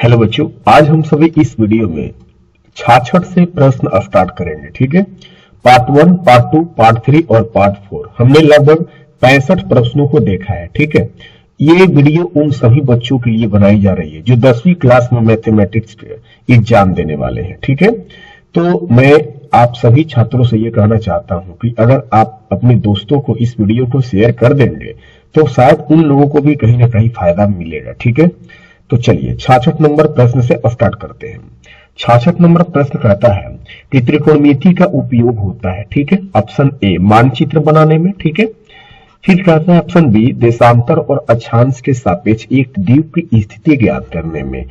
Hello बच्चों, आज हम सभी इस वीडियो में 66 से प्रश्न स्टार्ट करेंगे। ठीक है, पार्ट 1, पार्ट 2, पार्ट 3 और पार्ट 4 हमने लगभग 65 प्रश्नों को देखा है। ठीक है, ये वीडियो उन सभी बच्चों के लिए बनाई जा रही है जो 10वीं क्लास में मैथमेटिक्स एग्जाम देने वाले हैं। ठीक है, तो मैं आप सभी छात्रों से ये कहना चाहता हूं कि अगर आप अपने दोस्तों को इस वीडियो को शेयर कर देंगे तो शायद उन लोगों को भी कहीं ना कहीं फायदा मिलेगा। ठीक है, तो चलिए 66 नंबर प्रश्न से स्टार्ट करते हैं। 66 नंबर प्रश्न कहता है कि त्रिकोणमिति का उपयोग होता है। ठीक है, ऑप्शन ए मानचित्र बनाने में। ठीक है, फिर कहता है ऑप्शन बी देशांतर और अक्षांश के सापेक्ष एक द्वीप की स्थिति ज्ञात करने में।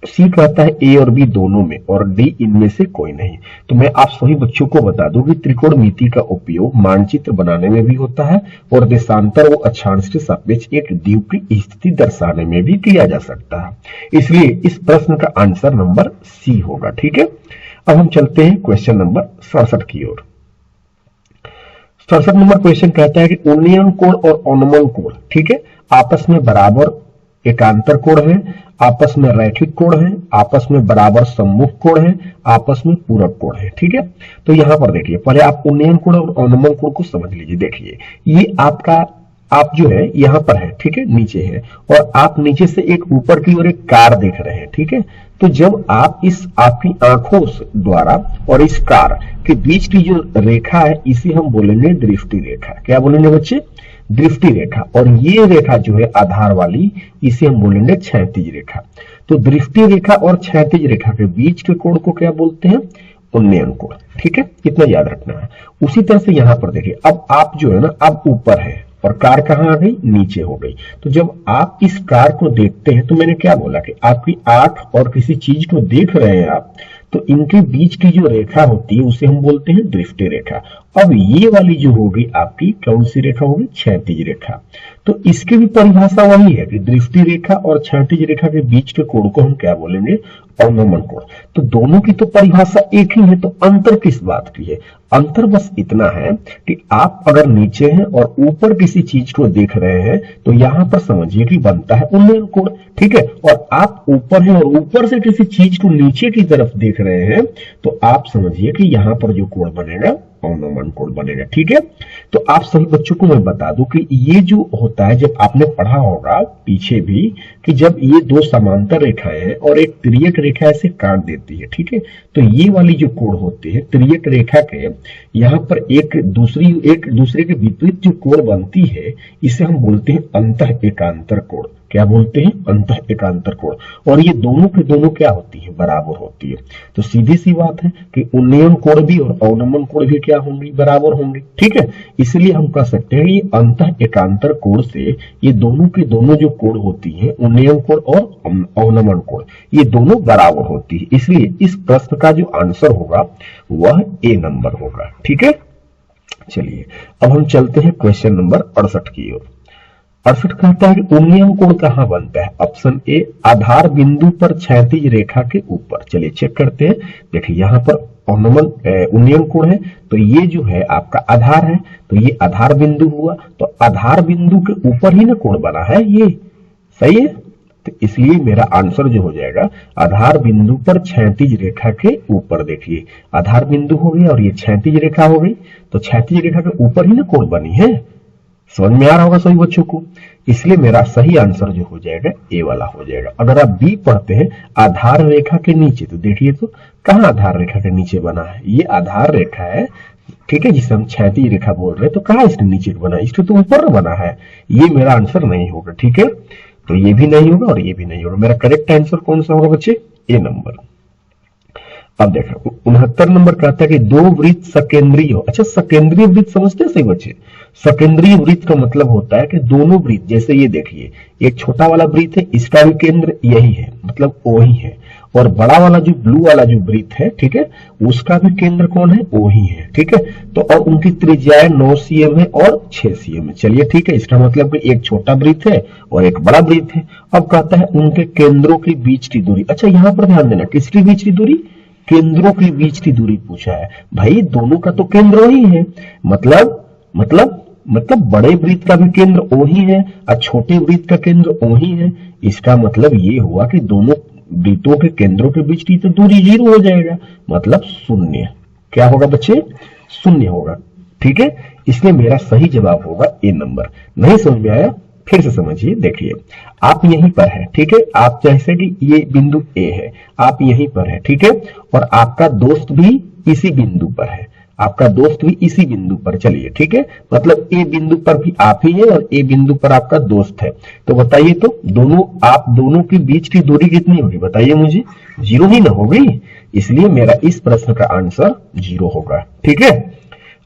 सी कहता है ए और बी दोनों में, और डी इनमें से कोई नहीं। तो मैं आप सभी बच्चों को बता दूं कि त्रिकोणमिति का उपयोग मानचित्र बनाने में भी होता है और देशांतर व अक्षांश के सापेक्ष एक द्वीप की स्थिति दर्शाने में भी किया जा सकता है। इसलिए इस प्रश्न का आंसर नंबर सी होगा। ठीक है, अब हम चलते हैं क्वेश्चन नंबर 67 की ओर। 67 नंबर क्वेश्चन कहता है कि उन्नयन कोण और अवनमन कोण, ठीक है, आपस में बराबर एकांतर कोण है, आपस में रैखिक कोण है, आपस में बराबर सम्मुख कोण है, आपस में पूरक कोण है। ठीक है, तो यहां पर देखिए, पहले आप उन्नयन कोण और अवनमन कोण को समझ लीजिए। देखिए, ये आप जो है यहां पर है, ठीक है, नीचे है, और आप नीचे से एक ऊपर की ओर एक कार देख रहे हैं। ठीक है, तो जब आप इस आपकी आंखों द्वारा और इस कार के बीच की जो रेखा है इसे हम बोलेंगे दृष्टि रेखा। क्या बोलेंगे बच्चे? दृष्टि रेखा। और ये रेखा जो है आधार वाली, इसे हम बोलेंगे क्षैतिज रेखा। तो दृष्टि रेखा और क्षैतिज रेखा के बीच के कोण को क्या बोलते हैं? उन्नयन कोण। ठीक है, इतना याद रखना है। उसी तरह से यहां पर देखिए, अब आप जो है ना, अब ऊपर है और कार कहां आ गई? नीचे हो गई। तो जब आप इस कार को देखते हैं तो मैंने क्या बोला कि आपकी आंख और किसी चीज को देख रहे हैं आप, तो इनके बीच की जो रेखा होती है उसे हम बोलते हैं दृष्टि रेखा। अब ये वाली जो होगी आपकी कौन सी रेखा होगी? क्षैतिज रेखा। तो इसकी भी परिभाषा वही है कि दृष्टि रेखा और क्षैतिज रेखा के बीच के कोण को हम क्या बोलेंगे? अवनमन कोण। तो दोनों की तो परिभाषा एक ही है, तो अंतर किस बात की है? अंतर बस इतना है कि आप अगर नीचे हैं और ऊपर किसी चीज को देख रहे हैं तो यहां पर समझिए कि बनता है उन्नयन कोण। ठीक है, और आप ऊपर हैं और ऊपर से किसी चीज को नीचे की तरफ देख रहे हैं तो आप समझिए कि यहां पर जो कोण बनेगा अवनमन कोण बनेगा। ठीक है, तो आप सभी बच्चों को मैं बता दूं कि ये जो होता है, जब आपने पढ़ा होगा पीछे भी, कि जब ये दो समांतर रेखाएं हैं और एक तिर्यक रेखा ऐसे काट देती है, ठीक है, तो ये वाली जो कोण होती है तिर्यक रेखा के यहाँ पर एक दूसरे के विपरीत जो कोण बनती है इसे हम बोलते हैं अंतः एकांतर कोण। क्या बोलते हैं? अंतः एकांतर कोण। और ये दोनों के दोनों क्या होती है? बराबर होती है। तो सीधी सी बात है कि उन्नयन कोण भी और अवनमन कोण भी क्या होंगी? बराबर होंगी। ठीक है, इसलिए हम कह सकते हैं ये अंतः एकांतर कोण से ये दोनों के दोनों जो कोण होती है, उन्नयन कोण और अवनमन कोण, ये दोनों बराबर होती है। इसलिए इस प्रश्न का जो आंसर होगा वह ए नंबर होगा। ठीक है, चलिए अब हम चलते हैं क्वेश्चन नंबर 68 की ओर। 68 कहता है कि उन्नयन कोण कहां बनता है? ऑप्शन ए आधार बिंदु पर क्षैतिज रेखा के ऊपर। चलिए चेक करते हैं। देखिए यहाँ पर उन्नयन कोण है, तो ये जो है आपका आधार है, तो ये आधार बिंदु हुआ, तो आधार बिंदु के ऊपर ही ना कोण बना है, ये सही है। तो इसलिए मेरा आंसर जो हो जाएगा आधार बिंदु पर क्षैतिज रेखा के ऊपर। देखिए आधार बिंदु हो गया और ये क्षैतिज रेखा हो गई, तो क्षैतिज रेखा के ऊपर ही ना कोण बनी है। समझ में आ रहा होगा सभी बच्चों को। इसलिए मेरा सही आंसर जो हो जाएगा ए वाला हो जाएगा। अगर आप बी पढ़ते हैं आधार रेखा के नीचे, तो देखिए तो कहां आधार रेखा के नीचे बना है? ये आधार रेखा है, ठीक है, जिसे हम क्षैतिज रेखा बोल रहे हैं, तो कहां इसके नीचे बना है? इसके तो ऊपर बना है। ये मेरा आंसर नहीं होगा। ठीक है, तो ये भी नहीं होगा और ये भी नहीं होगा। मेरा करेक्ट आंसर कौन सा होगा बच्चे? ए नंबर। अब देखो 69 नंबर कहता है कि दो वृत्त सकेंद्रीय हो। अच्छा, सकेंद्रीय वृत्त समझते हैं सही बच्चे? सकेंद्रीय वृत्त का मतलब होता है कि दोनों वृत्त, जैसे ये देखिए एक छोटा वाला वृत्त है, इसका भी केंद्र यही है, मतलब वही है, और बड़ा वाला जो ब्लू वाला जो वृत्त है, ठीक है, उसका भी केंद्र कौन है? वही है। ठीक है, तो और उनकी त्रिज्या 9 cm है और 6 cm है। चलिए ठीक है, इसका मतलब कि एक छोटा वृत्त है और एक बड़ा वृत्त है। अब कहता है उनके केंद्रों के बीच की दूरी। अच्छा, यहाँ पर ध्यान देना, किसके बीच की दूरी? केंद्रों के बीच की दूरी पूछा है। भाई दोनों का तो केंद्र वही है, मतलब बड़े वृत्त का भी केंद्र वही है और छोटे वृत्त का केंद्र वही है। इसका मतलब ये हुआ कि दोनों वृत्तों के केंद्रों के बीच की तो दूरी 0 हो जाएगा, मतलब शून्य। क्या होगा बच्चे? शून्य होगा। ठीक है, इसलिए मेरा सही जवाब होगा ए नंबर। नहीं समझ में आया? फिर से समझिए। देखिए, आप यहीं पर है, ठीक है, आप जैसे कि ये बिंदु ए है, आप यहीं पर है, ठीक है, और आपका दोस्त भी इसी बिंदु पर है, आपका दोस्त भी इसी बिंदु पर, चलिए ठीक है, मतलब ए बिंदु पर भी आप ही है और ए बिंदु पर आपका दोस्त है। तो बताइए तो दोनों, आप दोनों के बीच की दूरी कितनी होगी बताइए मुझे? 0 ही ना होगी, इसलिए मेरा इस प्रश्न का आंसर 0 होगा। ठीक है,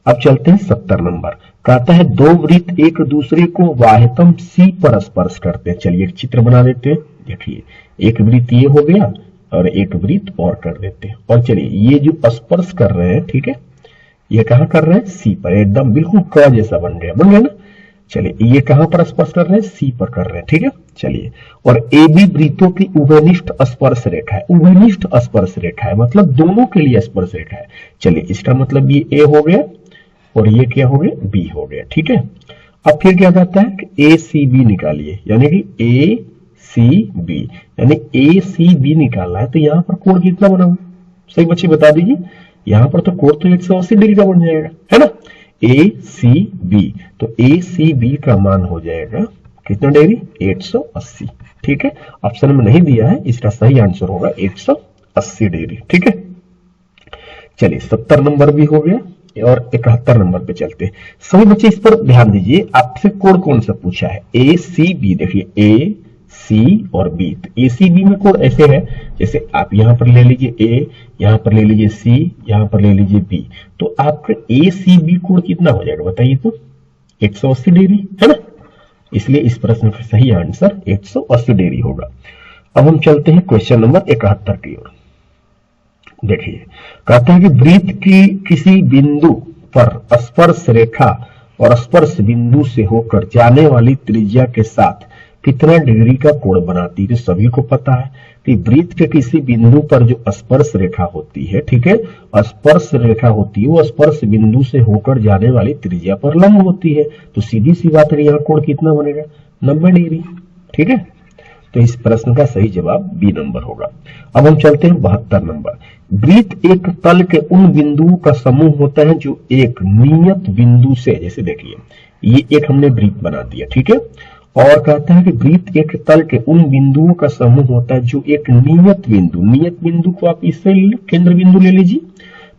अब चलते हैं 70 नंबर। कहता है दो वृत्त एक दूसरे को वाह्यतम सी पर स्पर्श करते हैं। चलिए एक चित्र बना देते हैं। देखिए, एक वृत्त ये हो गया और एक वृत्त और कर देते हैं। और चलिए ये जो स्पर्श कर रहे हैं, ठीक है, ये कहां कर रहे हैं? सी पर, एकदम बिल्कुल क जैसा बन गया ना। चलिए ये कहां पर स्पर्श कर रहे हैं? सी पर कर रहे हैं। ठीक है, चलिए, और ए बी वृत्तों की उभयनिष्ठ स्पर्श रेखा है। उभयनिष्ठ स्पर्श रेखा है मतलब दोनों के लिए स्पर्श रेखा है। चलिए इसका मतलब ये ए हो गया और ये क्या हो गया? बी हो गया। ठीक है, अब फिर क्या कहता है कि ए सी बी निकालिए, यानी कि ए सी बी, यानी ए सी बी निकालना है। तो यहां पर कोण कितना बना? सही बच्चे बता दीजिए। यहां पर तो कोण तो 180 डिग्री का बन जाएगा, है ना, ए सी बी। तो ए सी बी का मान हो जाएगा कितना डिग्री? 180। ठीक है, ऑप्शन में नहीं दिया है, इसका सही आंसर होगा 180 डिग्री। ठीक है, चलिए 70 नंबर भी हो गया और 71 नंबर पे चलते हैं। सभी बच्चे इस पर ध्यान दीजिए, आपसे कोण कौन सा पूछा है? ए सी बी। देखिए ए सी और बी, तो ए सी बी में कोण ऐसे है, जैसे आप यहां पर ले लीजिए ए, यहां पर ले लीजिए सी, यहां पर ले लीजिए बी, तो आपका ए सी बी कोण कितना हो जाएगा बताइए तो? 180 डिग्री, है ना। इसलिए इस प्रश्न का सही आंसर 180 डिग्री होगा। अब हम चलते हैं क्वेश्चन नंबर 71 की ओर। देखिए, कहते हैं कि वृत्त की किसी बिंदु पर स्पर्श रेखा और स्पर्श बिंदु से होकर जाने वाली त्रिज्या के साथ कितना डिग्री का कोण बनाती है? तो सभी को पता है कि वृत्त के किसी बिंदु पर जो स्पर्श रेखा होती है, ठीक है, स्पर्श रेखा होती है, वो स्पर्श बिंदु से होकर जाने वाली त्रिज्या पर लंब होती है। तो सीधी सी बात है, यहाँ कोण कितना बनेगा? 90 डिग्री। ठीक है, तो इस प्रश्न का सही जवाब बी नंबर होगा। अब हम चलते हैं 72 नंबर। वृत्त एक तल के उन बिंदुओं का समूह होता है जो एक नियत बिंदु से, जैसे देखिए ये एक हमने वृत्त बना दिया, ठीक है, और कहता है कि वृत्त एक तल के उन बिंदुओं का समूह होता है जो एक नियत बिंदु, नियत बिंदु को आप इससे केंद्र बिंदु ले लीजिए।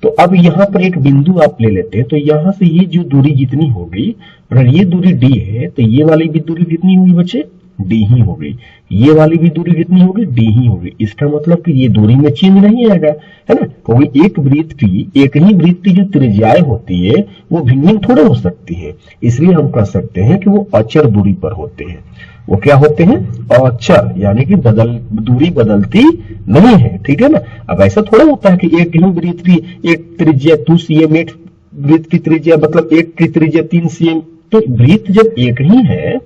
तो अब यहाँ पर एक बिंदु आप ले लेते हैं, तो यहाँ से ये जो दूरी जितनी होगी, अगर ये दूरी डी है तो ये वाली भी दूरी कितनी होगी बच्चे? डी ही होगी। ये वाली भी दूरी कितनी होगी? डी ही होगी। इसका मतलब कि ये दूरी में चेंज नहीं आएगा, है ना, क्योंकि एक वृत्त की, एक ही वृत्त की जो त्रिज्याएं होती है वो भिन्न भिन्न थोड़े हो सकती है, इसलिए हम कह सकते हैं कि वो अचर दूरी पर होते हैं। वो क्या होते हैं? अचर, यानी कि दूरी बदलती नहीं है। ठीक है ना। अब ऐसा थोड़ा होता है कि एक ही वृत्त की एक त्रिज्या 2 cm, एक वृत्त की त्रिज्या मतलब एक की त्रिज्या 3 cm। तो वृत्त जब एक ही है,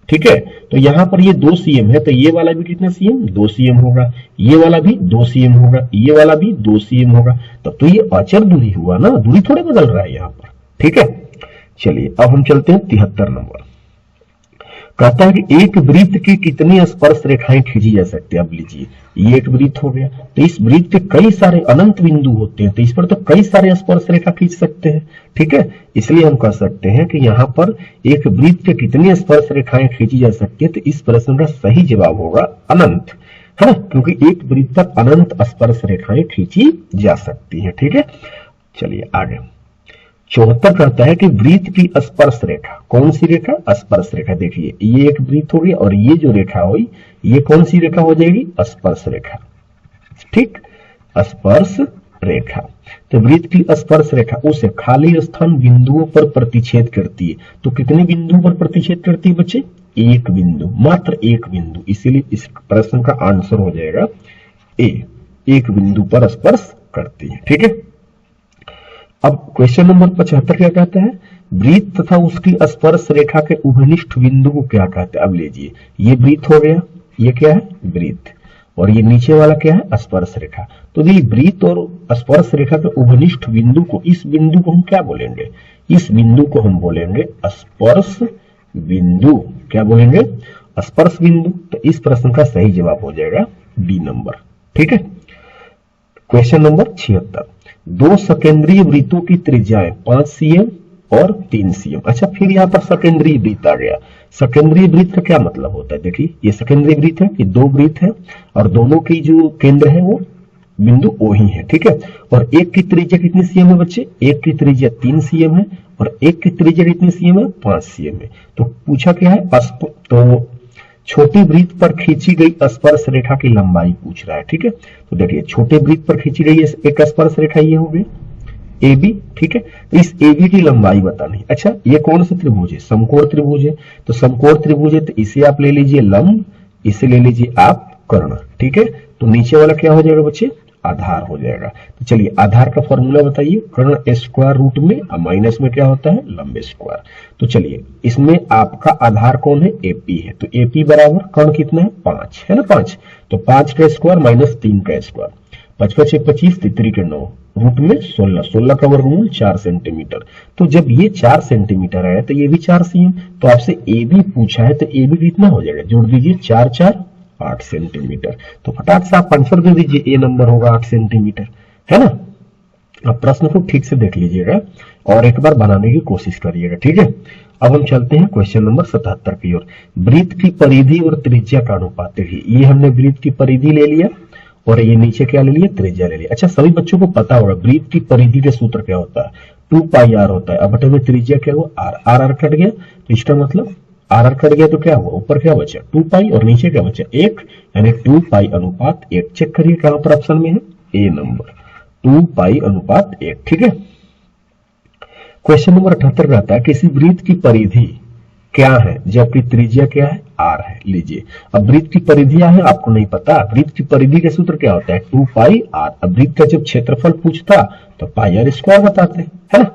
ठीक है, तो यहाँ पर ये 2 cm है, तो ये वाला भी कितना cm? 2 cm होगा, ये वाला भी 2 cm होगा, ये वाला भी 2 cm होगा। तब तो ये अचर दूरी हुआ ना, दूरी थोड़े बदल रहा है यहाँ पर। ठीक है, चलिए अब हम चलते हैं 73 नंबर। कहता है कि एक वृत्त की कितनी स्पर्श रेखाएं खींची जा सकती है? अब लीजिए, ये एक वृत्त हो गया, तो इस वृत्त के कई सारे अनंत बिंदु होते हैं, तो इस पर तो कई सारे स्पर्श रेखा खींच सकते हैं। ठीक है, इसलिए हम कह सकते हैं कि यहाँ पर एक वृत्त के कितनी स्पर्श रेखाएं खींची जा सकती है? तो इस प्रश्न का सही जवाब होगा अनंत, है ना, क्योंकि एक वृत्त पर अनंत स्पर्श रेखाएं खींची जा सकती है। ठीक है, चलिए आगे 74 कहता है कि वृत्त की स्पर्श रेखा, कौन सी रेखा? स्पर्श रेखा। देखिए ये एक वृत्त हो गया और ये जो रेखा हुई ये कौन सी रेखा हो जाएगी? स्पर्श रेखा। ठीक, स्पर्श रेखा। तो वृत्त की स्पर्श रेखा उसे खाली स्थान बिंदुओं पर प्रतिच्छेद करती है। तो कितने बिंदुओं पर प्रतिच्छेद करती है बच्चे? एक बिंदु, मात्र एक बिंदु। इसीलिए इस प्रश्न का आंसर हो जाएगा ए, एक बिंदु पर स्पर्श करती है। ठीक है, अब क्वेश्चन नंबर 75 क्या कहता है? वृत्त तथा उसकी स्पर्श रेखा के उभयनिष्ठ बिंदु को क्या कहते हैं? अब लीजिए, ये वृत्त हो गया, ये क्या है? वृत्त, और ये नीचे वाला क्या है? स्पर्श रेखा। तो ये वृत्त और स्पर्श रेखा के उभयनिष्ठ बिंदु को, इस बिंदु को हम क्या बोलेंगे? इस बिंदु को हम बोलेंगे स्पर्श बिंदु। क्या बोलेंगे? स्पर्श बिंदु। तो इस प्रश्न का सही जवाब हो जाएगा बी नंबर। ठीक है। क्वेश्चन नंबर 76, दो सकेंद्रीय वृत्तों की त्रिज्याएं 5 cm और 3 cm। अच्छा, फिर यहाँ पर सकेंद्रीय वृत्त आ गया। सकेंद्रीय वृत्त का क्या मतलब होता है? देखिए, ये सकेंद्रीय वृत्त है, ये दो वृत्त है और दोनों की जो केंद्र है वो बिंदु ओ ही है, ठीक है। और एक की त्रिज्या कितनी सीएम है बच्चे? एक की त्रिज्या 3 cm है और एक की त्रिज्या कितनी सीएम है? 5 cm है। तो पूछा क्या है? तो छोटी वृत्त पर खींची गई स्पर्श रेखा की लंबाई पूछ रहा है, ठीक है। तो देखिए, छोटे वृत्त पर खींची गई एक स्पर्श रेखा ये हो गई AB, ठीक है। तो इस AB की लंबाई बतानी। अच्छा, ये कौन सा त्रिभुज है? समकोण त्रिभुज है। तो समकोण त्रिभुज है तो इसे आप ले लीजिए लंब, इसे ले लीजिए आप कर्ण, ठीक है। तो नीचे वाला क्या हो जाएगा बच्चे? आधार हो जाएगा। तो चलिए, आधार का फॉर्मूला बताइए। कर्ण स्क्वायर रूट में और माइनस में क्या होता है? लंब स्क्वायर। तो चलिए, इसमें आपका आधार कौन है? AP है। तो AP बराबर कर्ण कितना है? 5 है ना, 5। तो 5 का स्क्वायर माइनस 3 का स्क्वायर, 5 5 25, 3 के 9, रूट में 16, 16 का वर्गमूल 4 सेंटीमीटर। तो जब ये 4 सेंटीमीटर है तो ये भी 4 cm। तो आपसे AB पूछा है तो AB कितना हो जाएगा? जोड़ दीजिए, 4 4 8 सेंटीमीटर। तो फटाक से आप आंसर दे दीजिए, ए नंबर होगा 8 सेंटीमीटर, है ना। अब प्रश्न को ठीक से देख लीजिएगा और एक बार बनाने की कोशिश करिएगा, ठीक है। अब हम चलते हैं क्वेश्चन नंबर 77 की ओर। वृत्त की परिधि और त्रिज्या का अनुपात। देखिए, ये हमने वृत्त की परिधि ले लिया और ये नीचे क्या ले लिया? त्रिज्या ले लिया। अच्छा, सभी बच्चों को पता होगा वृत्त की परिधि का सूत्र क्या होता है? 2πr होता है। अब बटे में त्रिज्या क्या हुआ? r, r कट गया तो इसका मतलब r कट गया तो क्या हुआ? ऊपर क्या बचा? 2π और नीचे क्या बचा? 1, यानी 2π अनुपात 1। चेक करिए कहां पर ऑप्शन में है? ए नंबर, 2π अनुपात 1, ठीक है। क्वेश्चन नंबर 78 रहता है, किसी वृत्त की परिधि क्या है जबकि त्रिज्या क्या है? r है। लीजिए, अब वृत्त की परिधि है, आपको नहीं पता। वृत्त की परिधि का सूत्र क्या होता है? 2πr। अब वृत्त का जब क्षेत्रफल पूछता तो πr स्क्वायर बताते, है ना।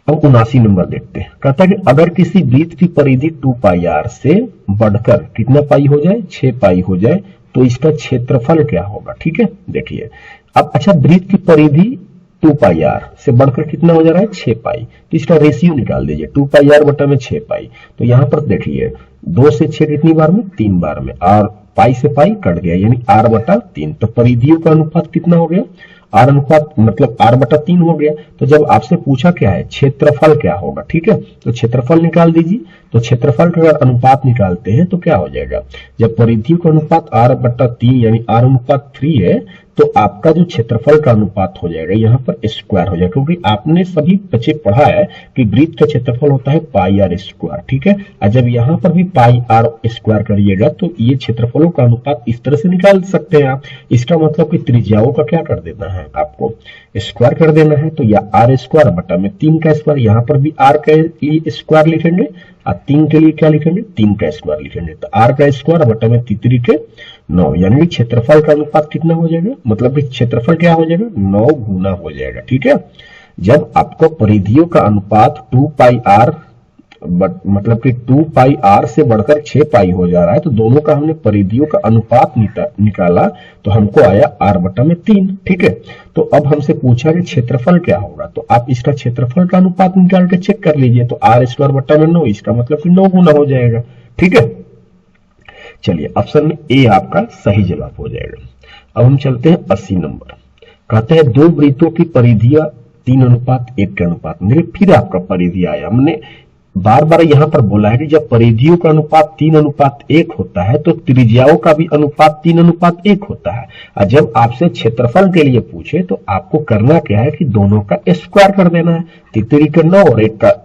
अब 79 नंबर देखते हैं। कहता है कि अगर किसी वृत्त की परिधि 2πr से बढ़कर कितना पाई हो जाए? 6π हो जाए तो इसका क्षेत्रफल क्या होगा? ठीक है, देखिए। अब अच्छा, वृत्त की परिधि 2πr से बढ़कर कितना हो जा रहा है? 6π। तो इसका रेशियो निकाल दीजिए, 2πr बटा में 6π। तो यहां पर देखिए, 2 से 6 कितनी बार में? 3 बार में, और पाई से पाई कट गया यानी r बटा 3। तो परिधियों का अनुपात कितना हो गया? r अनुपात मतलब r बटा 3 हो गया। तो जब आपसे पूछा क्या है? क्षेत्रफल क्या होगा, ठीक है। तो क्षेत्रफल निकाल दीजिए। तो क्षेत्रफल का अगर अनुपात निकालते हैं तो क्या हो जाएगा? जब परिधियों का अनुपात r बटा 3 यानी r अनुपात 3 है तो आपका जो क्षेत्रफल का अनुपात हो जाएगा यहाँ पर स्क्वायर हो जाएगा, क्योंकि आपने सभी बच्चे पढ़ा है कि वृत्त का क्षेत्रफल होता है पाई आर स्क्वायर, ठीक है। और जब यहाँ पर भी पाई आर स्क्वायर करिएगा तो ये क्षेत्रफलों का अनुपात इस तरह से निकाल सकते हैं आप। इसका मतलब कि त्रिज्याओं का क्या कर देना है? आपको स्क्वायर कर देना है। तो या आर स्क्वायर बटा में 3 का स्क्वायर, यहाँ पर भी आर के लिए स्क्वायर लिखेंगे और 3 के लिए क्या लिखेंगे? 3 का स्क्वायर लिखेंगे। तो आर का स्क्वायर बटा में 3 के 9, यानी क्षेत्रफल का अनुपात कितना हो जाएगा? मतलब कि क्षेत्रफल क्या हो जाएगा? 9 गुना हो जाएगा, ठीक है। जब आपको परिधियों का अनुपात 2πr मतलब कि 2πr से बढ़कर 6π हो जा रहा है तो दोनों का हमने परिधियों का अनुपात निकाला तो हमको आया r बटा में 3, ठीक है। तो अब हमसे पूछा कि क्षेत्रफल क्या होगा, तो आप इसका क्षेत्रफल का अनुपात निकाल के चेक कर लीजिए। तो r स्क्वायर बटा में 9, इसका मतलब कि 9 गुना हो जाएगा, ठीक है। चलिए, ऑप्शन में ए आपका सही जवाब हो जाएगा। अब हम चलते हैं 80 नंबर। कहते हैं दो वृत्तों की परिधियां 3:1 के अनुपात। मेरे फिर आपका परिधि आया। हमने बार बार यहाँ पर बोला है कि जब परिधियों का अनुपात 3:1 होता है तो त्रिज्याओं का भी अनुपात 3:1 होता है। और जब आपसे क्षेत्रफल के लिए पूछे तो आपको करना क्या है कि दोनों का स्क्वायर कर देना है। 3 के 9 और 1 का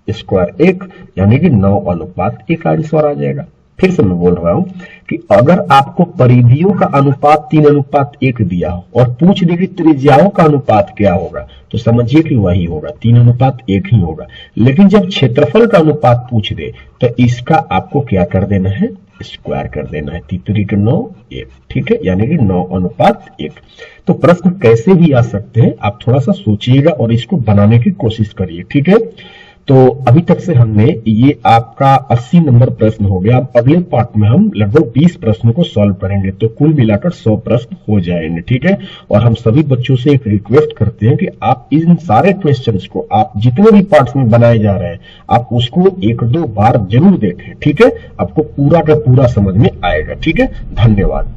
स्क्वायर 1, यानी कि 9:1 आंसर आ जाएगा। फिर से मैं बोल रहा हूं कि अगर आपको परिधियों का अनुपात 3:1 दिया हो और पूछ दे कि त्रिज्याओं का अनुपात क्या होगा तो समझिए कि वही होगा, 3:1 ही होगा। लेकिन जब क्षेत्रफल का अनुपात पूछ दे तो इसका आपको क्या कर देना है? स्क्वायर कर देना है। 3 के 9 1, ठीक है, यानी कि 9:1। तो प्रश्न कैसे भी आ सकते हैं, आप थोड़ा सा सोचिएगा और इसको बनाने की कोशिश करिए, ठीक है। तो अभी तक से हमने ये आपका 80 नंबर प्रश्न हो गया। अब अगले पार्ट में हम लगभग 20 प्रश्नों को सॉल्व करेंगे, तो कुल मिलाकर 100 प्रश्न हो जाएंगे, ठीक है। और हम सभी बच्चों से एक रिक्वेस्ट करते हैं कि आप इन सारे क्वेश्चंस को आप जितने भी पार्ट्स में बनाए जा रहे हैं आप उसको 1-2 बार जरूर देखें, ठीक है। आपको पूरा का पूरा समझ में आएगा, ठीक है। धन्यवाद।